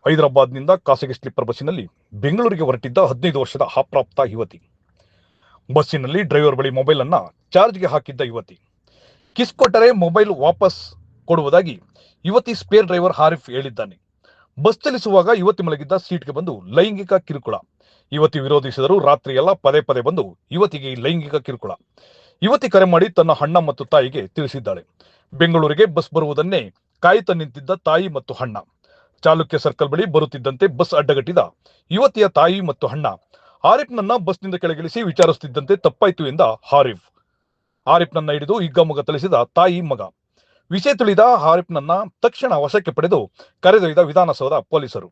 ಹೈದರಾಬಾದ್ನಿಂದ ಖಾಸಗಿ ಸ್ಲೀಪರ್ ಬಸ್ಸಿನಲ್ಲಿ ಬೆಂಗಳೂರಿಗೆ ಹೊರಟಿದ್ದ 15 ವರ್ಷದ ಅಪ್ರಾಪ್ತ ಯುವತಿ. ಬಸ್ಸಿನಲ್ಲಿ ಡ್ರೈವರ್ ಬಳಿ ಮೊಬೈಲ್ ಅನ್ನ ಚಾರ್ಜ್ಗೆ ಹಾಕಿದ್ದ ಯುವತಿ. ಕಿಸ್ ಕೊಟ್ಟರೆ ಮೊಬೈಲ್ ವಾಪಸ್ ಕೊಡುವುದಾಗಿ ಯುವತಿ ಸ್ಪೇರ್ ಡ್ರೈವರ್ ಹಾರಿಫ್ ಹೇಳಿದ್ದಾನೆ. ಬಸ್ ಚಲಿಸುವಾಗ ಯುವತಿ ಮಲಗಿದ್ದ ಸೀಟ್ಗೆ ಬಂದು ಲೈಂಗಿಕ ಕಿರುಕುಳ. ಯುವತಿ ವಿರೋಧಿಸಿದರೂ ರಾತ್ರಿ ಎಲ್ಲ ಪದೇ ಪದೇ ಬಂದು ಯುವತಿಗೆ ಲೈಂಗಿಕ ಕಿರುಕುಳ. ಯುವತಿ ಕರೆ ಮಾಡಿ ತನ್ನ ಅಣ್ಣ ಮತ್ತು ತಾಯಿಗೆ ತಿಳಿಸಿದ್ದಾಳೆ. ಬೆಂಗಳೂರಿಗೆ ಬಸ್ ಬರುವುದನ್ನೇ ಕಾಯುತ್ತಾ ನಿಂತಿದ್ದ ತಾಯಿ ಮತ್ತು ಅಣ್ಣ. ಚಾಲುಕ್ಯ ಸರ್ಕಲ್ ಬಳಿ ಬರುತ್ತಿದ್ದಂತೆ ಬಸ್ ಅಡ್ಡಗಟ್ಟಿದ ಯುವತಿಯ ತಾಯಿ ಮತ್ತು ಅಣ್ಣ ಆರಿಫ್ನನ್ನ ಬಸ್ನಿಂದ ಕೆಳಗಿಳಿಸಿ ವಿಚಾರಿಸುತ್ತಿದ್ದಂತೆ ತಪ್ಪಾಯ್ತು ಎಂದ ಆರಿಫ್ನನ್ನ ಹಿಡಿದು ಹಿಗ್ಗಾಮುಗ್ಗ ಥಳಿಸಿದ ತಾಯಿ ಮಗ. ವಿಷಯ ತಿಳಿದ ಆರಿಫ್ನನ್ನ ತಕ್ಷಣ ವಶಕ್ಕೆ ಪಡೆದು ಕರೆದೊಯ್ದ ವಿಧಾನಸೌಧ ಪೊಲೀಸರು.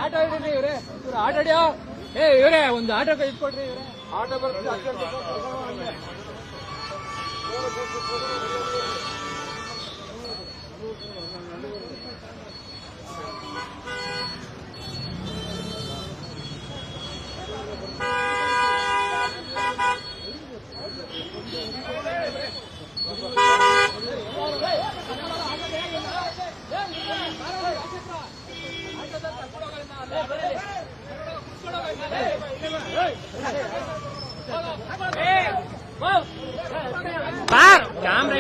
ಆಟೋ ಇಡ್ರಿ ಇವ್ರೆ ಆಟೋ ಹಿಡಿಯೋ ಇವರೇ ಒಂದು ಆಟೋ ಇಟ್ಕೊಡ್ರಿ ಇವ್ರೆ ಆಟೋ ಬರ್ತೀವಿ. ಕ್ಯಾಮ್ರಾ